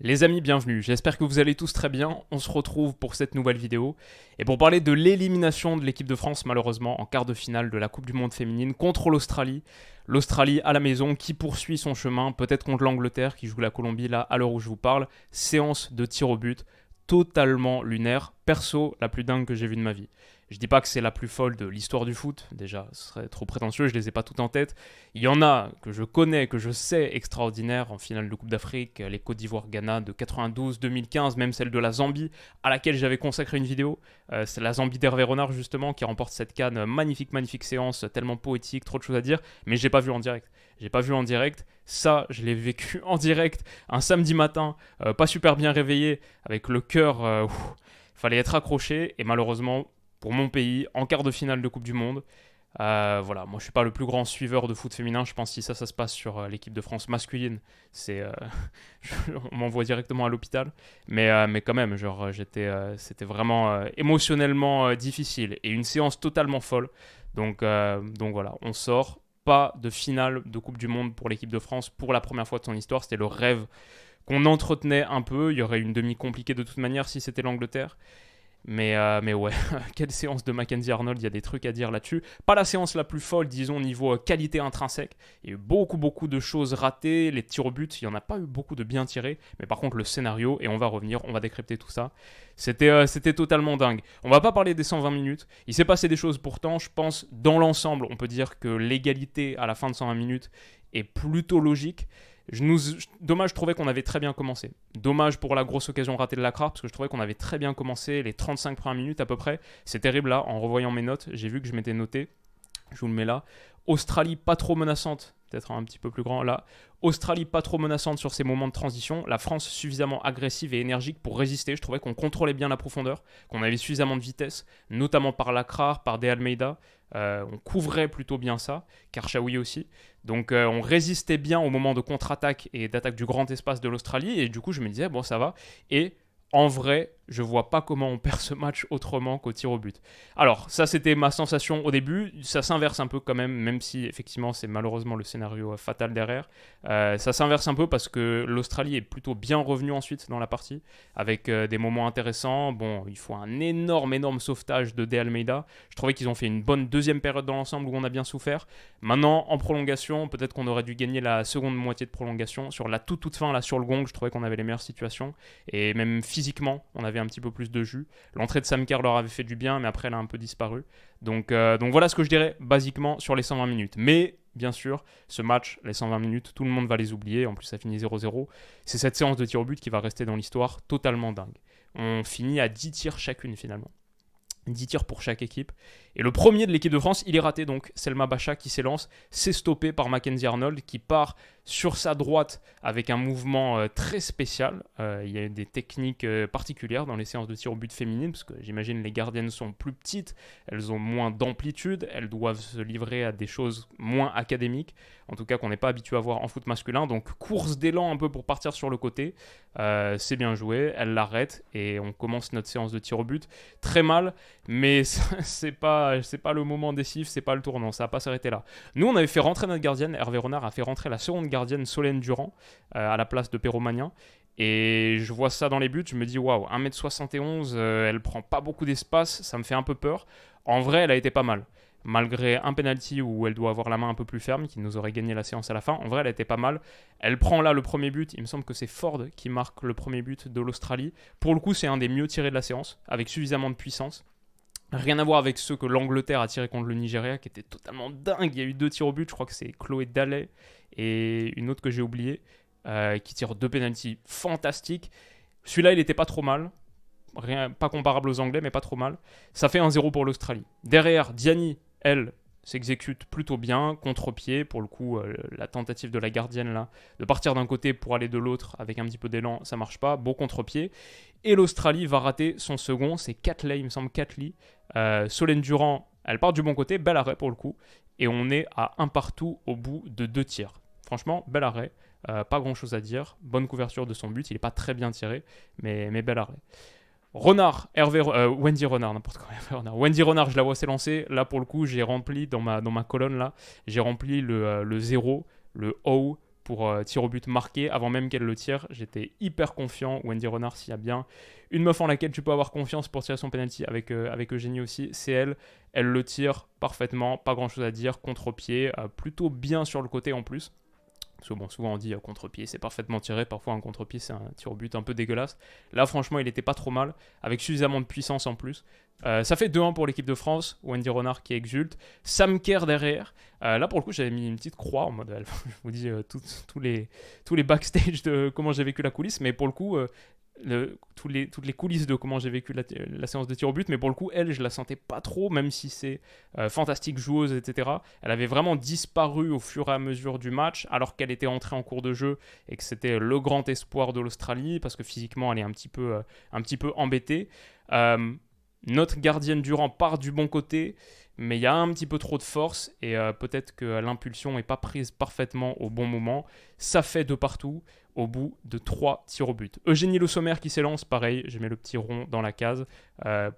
Les amis, bienvenue, j'espère que vous allez tous très bien, on se retrouve pour cette nouvelle vidéo et pour parler de l'élimination de l'équipe de France malheureusement en quart de finale de la Coupe du Monde féminine contre l'Australie. L'Australie à la maison qui poursuit son chemin, peut-être contre l'Angleterre qui joue la Colombie là à l'heure où je vous parle. Séance de tir au but totalement lunaire, perso la plus dingue que j'ai vue de ma vie. Je dis pas que c'est la plus folle de l'histoire du foot, déjà ce serait trop prétentieux, je les ai pas toutes en tête. Il y en a que je connais, que je sais extraordinaires en finale de Coupe d'Afrique, les Côte d'Ivoire-Ghana de 92, 2015, même celle de la Zambie à laquelle j'avais consacré une vidéo. C'est la Zambie d'Hervé Renard justement qui remporte cette CAN, magnifique séance, tellement poétique, trop de choses à dire, mais je l'ai pas vu en direct. J'ai pas vu en direct, ça je l'ai vécu en direct un samedi matin, pas super bien réveillé, avec le cœur, fallait être accroché et malheureusement pour mon pays, en quart de finale de Coupe du Monde. Voilà, moi je suis pas le plus grand suiveur de foot féminin. Je pense que si ça se passe sur l'équipe de France masculine, c'est on m'envoie directement à l'hôpital. Mais quand même, genre c'était vraiment émotionnellement difficile et une séance totalement folle. Donc voilà, on sort. Pas de finale de Coupe du Monde pour l'équipe de France pour la première fois de son histoire. C'était le rêve qu'on entretenait un peu. Il y aurait une demi compliquée de toute manière si c'était l'Angleterre. Mais ouais, quelle séance de Mackenzie Arnold, il y a des trucs à dire là-dessus. Pas la séance la plus folle, disons, niveau qualité intrinsèque. Il y a eu beaucoup de choses ratées. Les tirs au but, il n'y en a pas eu beaucoup de bien tirés. Mais par contre, le scénario, et on va revenir, on va décrypter tout ça. C'était totalement dingue. On va pas parler des 120 minutes. Il s'est passé des choses pourtant, je pense, dans l'ensemble, on peut dire que l'égalité à la fin de 120 minutes est plutôt logique. Dommage, je trouvais qu'on avait très bien commencé. Dommage pour la grosse occasion ratée de Lacrar, parce que je trouvais qu'on avait très bien commencé les 35 premières minutes à peu près. C'est terrible là, en revoyant mes notes, j'ai vu que je m'étais noté. Je vous le mets là. Australie pas trop menaçante, peut-être un petit peu plus grand là. Australie pas trop menaçante sur ces moments de transition. La France suffisamment agressive et énergique pour résister. Je trouvais qu'on contrôlait bien la profondeur, qu'on avait suffisamment de vitesse, notamment par Lacrar, par De Almeida. On couvrait plutôt bien ça, Karchaoui aussi. Donc on résistait bien au moment de contre-attaque et d'attaque du grand espace de l'Australie. Et du coup, je me disais, bon, ça va. Et en vrai, je vois pas comment on perd ce match autrement qu'au tir au but. Alors, ça, c'était ma sensation au début. Ça s'inverse un peu quand même si effectivement c'est malheureusement le scénario fatal derrière. Ça s'inverse un peu parce que l'Australie est plutôt bien revenue ensuite dans la partie, avec des moments intéressants. Bon, il faut un énorme sauvetage de De Almeida. Je trouvais qu'ils ont fait une bonne deuxième période dans l'ensemble où on a bien souffert. Maintenant, en prolongation, peut-être qu'on aurait dû gagner la seconde moitié de prolongation. Sur la toute fin, là, sur le gong, je trouvais qu'on avait les meilleures situations. Et même physiquement, on avait un petit peu plus de jus. L'entrée de Sam Kerr leur avait fait du bien, mais après elle a un peu disparu. Donc voilà ce que je dirais basiquement sur les 120 minutes. Mais bien sûr, ce match, les 120 minutes, tout le monde va les oublier. En plus, ça finit 0-0. C'est cette séance de tir au but qui va rester dans l'histoire totalement dingue. On finit à 10 tirs chacune finalement. 10 tirs pour chaque équipe. Et le premier de l'équipe de France, il est raté donc. Selma Bacha qui s'élance, c'est stoppé par Mackenzie Arnold qui part sur sa droite avec un mouvement très spécial. Il y a des techniques particulières dans les séances de tir au but féminines parce que j'imagine les gardiennes sont plus petites, elles ont moins d'amplitude, elles doivent se livrer à des choses moins académiques, en tout cas qu'on n'est pas habitué à voir en foot masculin. Donc course d'élan un peu pour partir sur le côté. C'est bien joué, elle l'arrête et on commence notre séance de tir au but. Très mal, mais c'est pas le moment décisif, c'est pas le tournant, ça va pas s'arrêter là. Nous, on avait fait rentrer notre gardienne, Hervé Renard a fait rentrer la seconde gardienne Solène Durand à la place de Perromagnan. Et je vois ça dans les buts, je me dis waouh, 1m71, elle prend pas beaucoup d'espace, ça me fait un peu peur. En vrai, elle a été pas mal. Malgré un penalty où elle doit avoir la main un peu plus ferme, qui nous aurait gagné la séance à la fin, en vrai, elle a été pas mal. Elle prend là le premier but, il me semble que c'est Ford qui marque le premier but de l'Australie. Pour le coup, c'est un des mieux tirés de la séance, avec suffisamment de puissance. Rien à voir avec ceux que l'Angleterre a tiré contre le Nigeria, qui était totalement dingue. Il y a eu 2 tirs au but, je crois que c'est Chloé Dallet et une autre que j'ai oubliée, qui tire 2 pénaltys fantastiques. Celui-là, il était pas trop mal. Pas comparable aux Anglais, mais pas trop mal. Ça fait 1-0 pour l'Australie. Derrière, Diani, elle, s'exécute plutôt bien, contre-pied. Pour le coup, la tentative de la gardienne, là, de partir d'un côté pour aller de l'autre avec un petit peu d'élan, ça marche pas. Beau contre-pied. Et l'Australie va rater son second, c'est Catley, il me semble, Catley. Solène Durand, elle part du bon côté, bel arrêt pour le coup. Et on est à un partout au bout de 2 tirs. Franchement, bel arrêt. Pas grand chose à dire. Bonne couverture de son but. Il n'est pas très bien tiré, mais bel arrêt. Wendy Renard, n'importe quoi. Hervé Renard. Wendy Renard, je la vois s'élancer. Là, pour le coup, j'ai rempli dans ma colonne, là, j'ai rempli le 0, le O pour tir au but marqué avant même qu'elle le tire. J'étais hyper confiant. Wendy Renard, s'il y a bien une meuf en laquelle tu peux avoir confiance pour tirer son penalty avec Eugénie aussi, c'est elle. Elle le tire parfaitement, pas grand chose à dire, contre-pied, plutôt bien sur le côté en plus. Parce que bon, souvent on dit contre-pied, c'est parfaitement tiré. Parfois un contre-pied, c'est un tir au but un peu dégueulasse. Là, franchement, il était pas trop mal, avec suffisamment de puissance en plus. Ça fait 2-1 pour l'équipe de France. Wendy Renard qui exulte. Sam Kerr derrière. Là, pour le coup, j'avais mis une petite croix en mode. Je vous dis tous les backstage de comment j'ai vécu la coulisse. Mais pour le coup, toutes les coulisses de comment j'ai vécu la séance de tir au but, mais pour le coup, elle, je la sentais pas trop, même si c'est fantastique joueuse, etc. Elle avait vraiment disparu au fur et à mesure du match, alors qu'elle était entrée en cours de jeu et que c'était le grand espoir de l'Australie, parce que physiquement, elle est un petit peu embêtée. Notre gardienne Durand part du bon côté, mais il y a un petit peu trop de force et peut-être que l'impulsion n'est pas prise parfaitement au bon moment. Ça fait de partout au bout de 3 tirs au but. Eugénie Le Sommer qui s'élance, pareil, je mets le petit rond dans la case.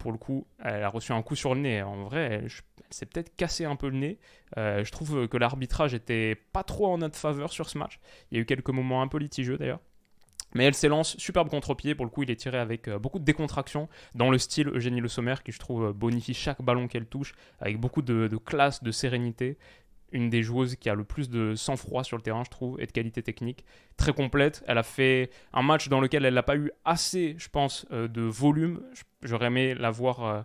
Pour le coup, elle a reçu un coup sur le nez. En vrai, elle s'est peut-être cassé un peu le nez. Je trouve que l'arbitrage était pas trop en notre faveur sur ce match. Il y a eu quelques moments un peu litigieux d'ailleurs. Mais elle s'élance, superbe contre-pied, pour le coup il est tiré avec beaucoup de décontraction, dans le style Eugénie Le Sommer, qui je trouve bonifie chaque ballon qu'elle touche, avec beaucoup de classe, de sérénité. Une des joueuses qui a le plus de sang-froid sur le terrain, je trouve, et de qualité technique. Très complète, elle a fait un match dans lequel elle n'a pas eu assez, je pense, de volume. J'aurais aimé avoir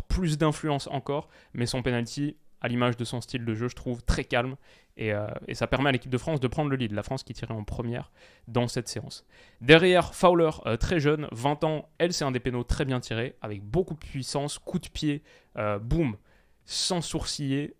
plus d'influence encore, mais son penalty, à l'image de son style de jeu, je trouve très calme. Et ça permet à l'équipe de France de prendre le lead. La France qui tirait en première dans cette séance. Derrière, Fowler, très jeune, 20 ans. Elle, c'est un des pénaux très bien tiré, avec beaucoup de puissance, coup de pied, boum, sans sourciller,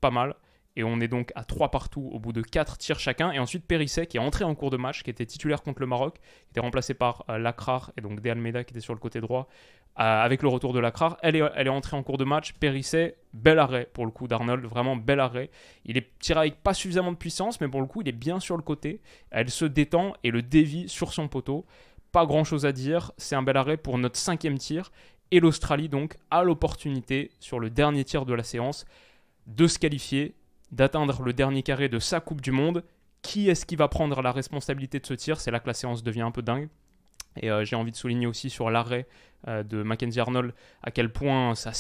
pas mal. Et on est donc à 3 partout au bout de 4 tirs chacun. Et ensuite, Périsset qui est entré en cours de match, qui était titulaire contre le Maroc, qui était remplacé par Lacrar et donc De Almeida qui était sur le côté droit. Avec le retour de Lacrar, elle est entrée en cours de match. Périsset, bel arrêt pour le coup d'Arnold, vraiment bel arrêt. Il est tiré avec pas suffisamment de puissance, mais pour le coup, il est bien sur le côté. Elle se détend et le dévie sur son poteau. Pas grand chose à dire, c'est un bel arrêt pour notre 5e tir. Et l'Australie donc a l'opportunité, sur le dernier tir de la séance, de se qualifier, d'atteindre le dernier carré de sa Coupe du Monde. Qui est-ce qui va prendre la responsabilité de ce tir? C'est là que la séance devient un peu dingue. Et j'ai envie de souligner aussi sur l'arrêt de Mackenzie Arnold à quel point sa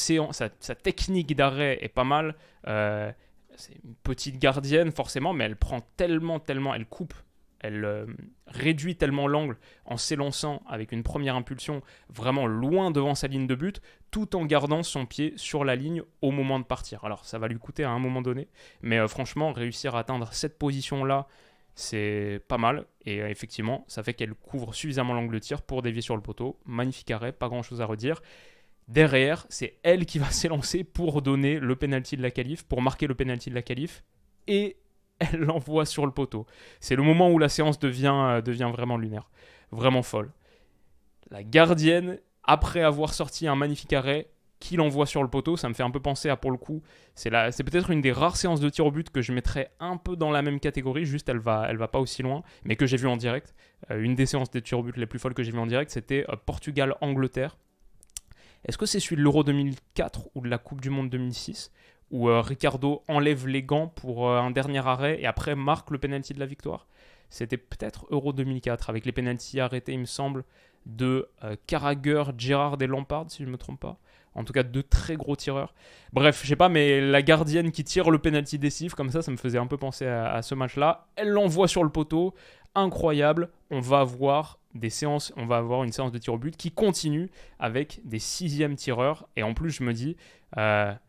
technique d'arrêt est pas mal. C'est une petite gardienne forcément, mais elle prend tellement, elle coupe, elle réduit tellement l'angle en s'élançant avec une première impulsion vraiment loin devant sa ligne de but, tout en gardant son pied sur la ligne au moment de partir. Alors ça va lui coûter à un moment donné, mais franchement, réussir à atteindre cette position-là, c'est pas mal. Et effectivement, ça fait qu'elle couvre suffisamment l'angle de tir pour dévier sur le poteau. Magnifique arrêt, pas grand-chose à redire. Derrière, c'est elle qui va s'élancer pour donner le penalty de la qualif, pour marquer le penalty de la qualif. Et elle l'envoie sur le poteau. C'est le moment où la séance devient vraiment lunaire. Vraiment folle. La gardienne, après avoir sorti un magnifique arrêt, qui l'envoie sur le poteau, ça me fait un peu penser à, pour le coup, c'est peut-être une des rares séances de tir au but que je mettrais un peu dans la même catégorie, juste elle va pas aussi loin, mais que j'ai vu en direct. Une des séances de tir au but les plus folles que j'ai vu en direct, c'était Portugal-Angleterre. Est-ce que c'est celui de l'Euro 2004 ou de la Coupe du Monde 2006, où Ricardo enlève les gants pour un dernier arrêt et après marque le penalty de la victoire? C'était peut-être Euro 2004, avec les penaltys arrêtés, il me semble, de Carragher, Gerrard et Lampard, si je ne me trompe pas. En tout cas, 2 très gros tireurs. Bref, je sais pas, mais la gardienne qui tire le penalty décisif, comme ça me faisait un peu penser à ce match-là. Elle l'envoie sur le poteau. Incroyable. On va avoir une séance de tir au but qui continue avec des 6e tireurs. Et en plus, je me dis, elle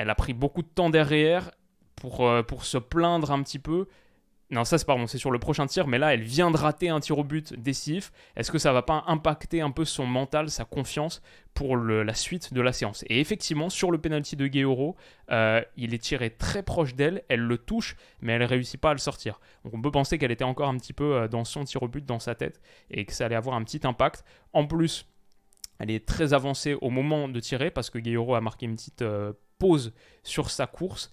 a pris beaucoup de temps derrière pour se plaindre un petit peu. Non, ça c'est sur le prochain tir, mais là elle vient de rater un tir au but décisif. Est-ce que ça va pas impacter un peu son mental, sa confiance pour la suite de la séance? Et effectivement, sur le penalty de Guéhoro, il est tiré très proche d'elle, elle le touche, mais elle réussit pas à le sortir. Donc on peut penser qu'elle était encore un petit peu dans son tir au but, dans sa tête, et que ça allait avoir un petit impact. En plus, elle est très avancée au moment de tirer, parce que Guéhoro a marqué une petite pause sur sa course.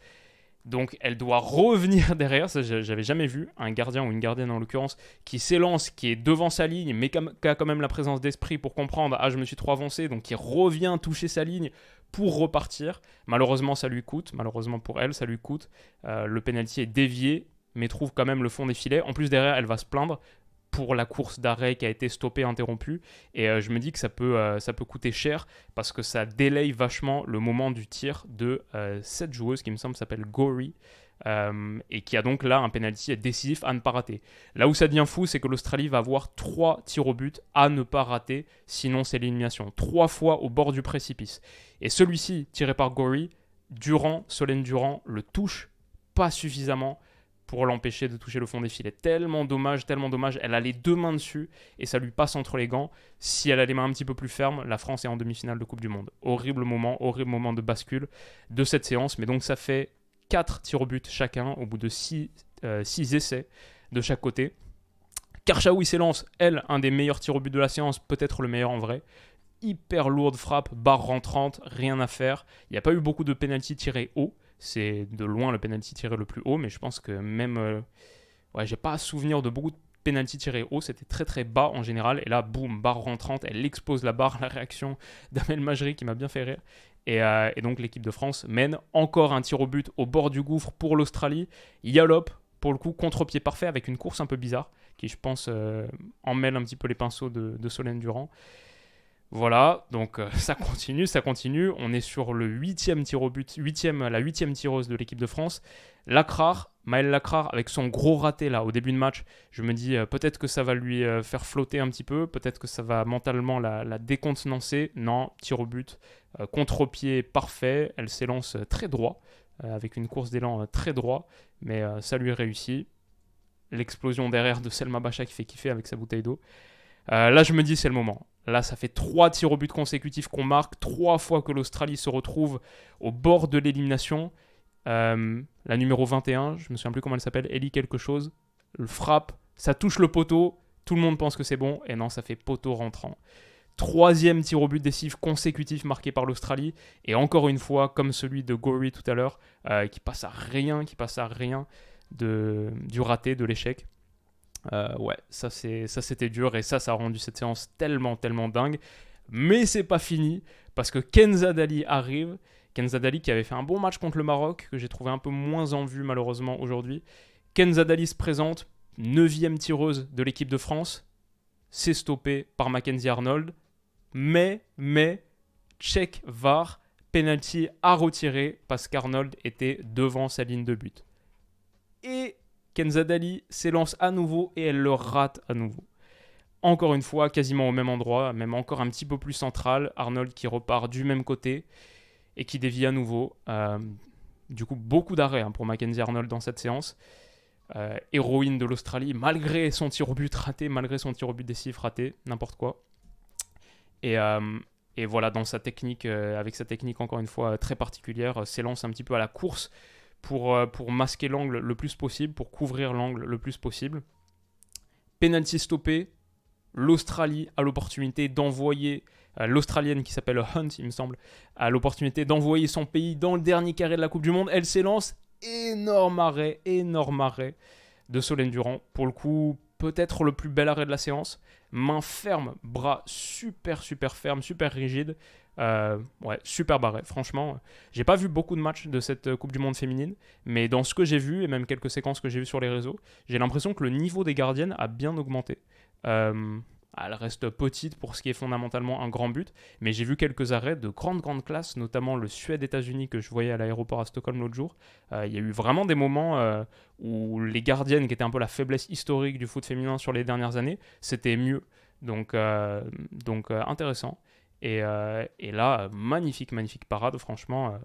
Donc elle doit revenir derrière, ça j'avais jamais vu, un gardien ou une gardienne en l'occurrence, qui s'élance, qui est devant sa ligne, mais qui a quand même la présence d'esprit pour comprendre, je me suis trop avancé, donc qui revient toucher sa ligne pour repartir. Malheureusement ça lui coûte, malheureusement pour elle ça lui coûte, le penalty est dévié, mais trouve quand même le fond des filets. En plus, derrière, elle va se plaindre pour la course d'arrêt qui a été stoppée, interrompue. Et je me dis que ça peut coûter cher parce que ça délaye vachement le moment du tir de cette joueuse qui me semble s'appelle Gory. Et qui a donc là un penalty décisif à ne pas rater. Là où ça devient fou, c'est que l'Australie va avoir 3 tirs au but à ne pas rater, sinon c'est l'élimination. 3 fois au bord du précipice. Et celui-ci, tiré par Gory, Solène Durand le touche pas suffisamment pour l'empêcher de toucher le fond des filets. Tellement dommage. Elle a les 2 mains dessus et ça lui passe entre les gants. Si elle a les mains un petit peu plus fermes, la France est en demi-finale de Coupe du Monde. Horrible moment de bascule de cette séance. Mais donc ça fait 4 tirs au but chacun au bout de 6 essais de chaque côté. Karchaoui s'élance, elle, un des meilleurs tirs au but de la séance, peut-être le meilleur en vrai. Hyper lourde frappe, barre rentrante, rien à faire. Il n'y a pas eu beaucoup de pénalty tirés haut. C'est de loin le penalty tiré le plus haut, mais je pense que même... j'ai pas à souvenir de beaucoup de penalty tirés haut, c'était très très bas en général, et là, boum, barre rentrante, elle explose la barre, la réaction d'Amel Majri qui m'a bien fait rire. Et donc l'équipe de France mène encore un tir au but au bord du gouffre pour l'Australie. Yalop, pour le coup, contre-pied parfait avec une course un peu bizarre, qui je pense emmêle un petit peu les pinceaux de Solène Durand. Voilà, donc ça continue. On est sur le 8e tir au but, la 8e tireuse de l'équipe de France. Maëlle Lacrar, avec son gros raté là au début de match, je me dis peut-être que ça va lui faire flotter un petit peu, peut-être que ça va mentalement la décontenancer. Non, tir au but, contre-pied parfait, elle s'élance très droit, avec une course d'élan très droit, mais ça lui réussit. L'explosion derrière de Selma Bacha qui fait kiffer avec sa bouteille d'eau. Là, je me dis, c'est le moment. Là, ça fait 3 tirs au but consécutifs qu'on marque, 3 fois que l'Australie se retrouve au bord de l'élimination. La numéro 21, je me souviens plus comment elle s'appelle, Ellie quelque chose, le frappe, ça touche le poteau, tout le monde pense que c'est bon, et non, ça fait poteau rentrant. 3e tir au but décisif consécutif marqué par l'Australie, et encore une fois, comme celui de Gory tout à l'heure, qui passe à rien du raté, de l'échec. Ça c'était dur, et ça a rendu cette séance tellement dingue. Mais c'est pas fini, parce que Kenza Dali arrive. Kenza Dali qui avait fait un bon match contre le Maroc, que j'ai trouvé un peu moins en vue malheureusement aujourd'hui. Kenza Dali se présente, 9e tireuse de l'équipe de France. C'est stoppé par Mackenzie Arnold. Mais, check VAR, penalty à retirer parce qu'Arnold était devant sa ligne de but. Et Kenza Dali s'élance à nouveau et elle le rate à nouveau. Encore une fois, quasiment au même endroit, même encore un petit peu plus central. Arnold qui repart du même côté et qui dévie à nouveau. Du coup, beaucoup d'arrêts pour Mackenzie Arnold dans cette séance. Héroïne de l'Australie, malgré son tir au but raté, malgré son tir au but décisif raté, n'importe quoi. Et voilà, dans sa technique, avec sa technique encore une fois très particulière, s'élance un petit peu à la course pour masquer l'angle le plus possible, pour couvrir l'angle le plus possible. Penalty stoppé, l'Australie a l'opportunité d'envoyer, l'Australienne qui s'appelle Hunt, il me semble, a l'opportunité d'envoyer son pays dans le dernier carré de la Coupe du Monde. Elle s'élance, énorme arrêt de Solène Durand. Pour le coup, peut-être le plus bel arrêt de la séance. Main ferme, bras super ferme, super rigide. Super arrêt. Franchement, j'ai pas vu beaucoup de matchs de cette Coupe du Monde féminine, mais dans ce que j'ai vu, et même quelques séquences que j'ai vues sur les réseaux, j'ai l'impression que le niveau des gardiennes a bien augmenté. Elle reste petite pour ce qui est fondamentalement un grand but, mais j'ai vu quelques arrêts de grande classe, notamment le Suède-États-Unis que je voyais à l'aéroport à Stockholm l'autre jour. Il y a eu vraiment des moments où les gardiennes, qui étaient un peu la faiblesse historique du foot féminin sur les dernières années, c'était mieux. Donc intéressant. Et là, magnifique parade, franchement.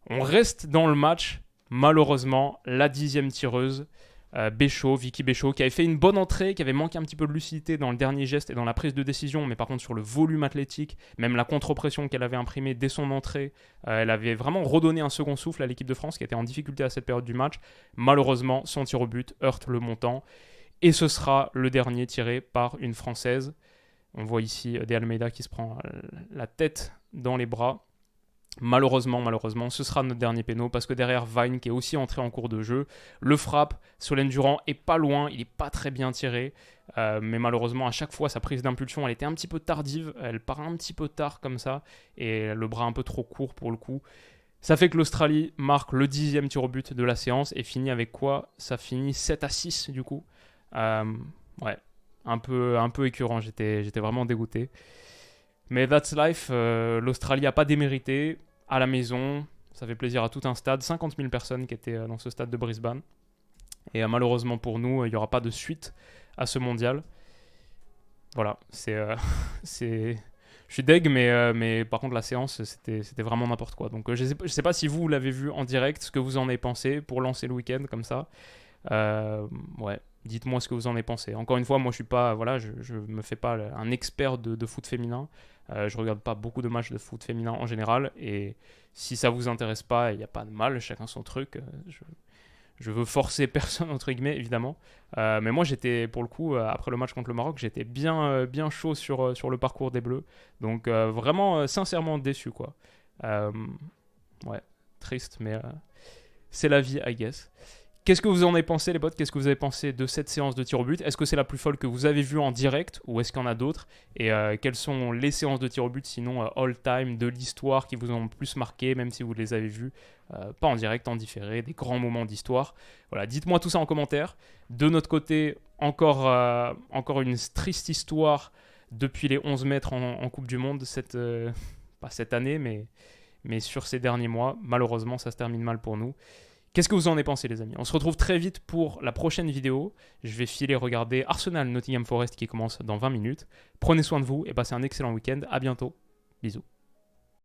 On reste dans le match, malheureusement, la 10e tireuse, Vicky Béchot, qui avait fait une bonne entrée, qui avait manqué un petit peu de lucidité dans le dernier geste et dans la prise de décision, mais par contre sur le volume athlétique, même la contre-pression qu'elle avait imprimée dès son entrée, elle avait vraiment redonné un second souffle à l'équipe de France qui était en difficulté à cette période du match. Malheureusement, son tir au but heurte le montant, et ce sera le dernier tiré par une Française. On voit ici De Almeida qui se prend la tête dans les bras. Malheureusement, ce sera notre dernier péno parce que derrière Vine, qui est aussi entré en cours de jeu, le frappe. Solène Durand est pas loin, il est pas très bien tiré, mais malheureusement à chaque fois sa prise d'impulsion elle était un petit peu tardive, elle part un petit peu tard comme ça et le bras un peu trop court pour le coup. Ça fait que l'Australie marque le 10e tir au but de la séance et finit avec quoi? Ça finit 7-6 du coup. Euh, ouais, un peu écœurant, j'étais vraiment dégoûté. Mais that's life, l'Australie n'a pas démérité à la maison. Ça fait plaisir à tout un stade, 50 000 personnes qui étaient dans ce stade de Brisbane. Et malheureusement pour nous, il n'y aura pas de suite à ce mondial. Voilà, c'est, je suis deg, mais par contre la séance, c'était vraiment n'importe quoi. Donc je sais pas si vous l'avez vu en direct, ce que vous en avez pensé pour lancer le week-end comme ça. Ouais, dites-moi ce que vous en avez pensé. Encore une fois, moi je suis pas, voilà, je me fais pas un expert de foot féminin. Je regarde pas beaucoup de matchs de foot féminin en général. Et si ça vous intéresse pas, il n'y a pas de mal, chacun son truc. Je veux forcer personne, entre guillemets, évidemment. Mais moi, j'étais, pour le coup, après le match contre le Maroc, j'étais bien chaud sur le parcours des Bleus. Donc, vraiment, sincèrement déçu, quoi. Ouais, triste, mais c'est la vie, I guess. Qu'est-ce que vous en avez pensé, les potes? Qu'est-ce que vous avez pensé de cette séance de tir au but? Est-ce que c'est la plus folle que vous avez vue en direct ou est-ce qu'il y en a d'autres? Et quelles sont les séances de tir au but, sinon all-time de l'histoire qui vous ont le plus marqué, même si vous les avez vues pas en direct, en différé, des grands moments d'histoire? Voilà, dites-moi tout ça en commentaire. De notre côté, encore une triste histoire depuis les 11 mètres en Coupe du Monde, pas cette année, mais sur ces derniers mois. Malheureusement, ça se termine mal pour nous. Qu'est-ce que vous en avez pensé, les amis? On se retrouve très vite pour la prochaine vidéo. Je vais filer regarder Arsenal Nottingham Forest qui commence dans 20 minutes. Prenez soin de vous et passez un excellent week-end. À bientôt. Bisous.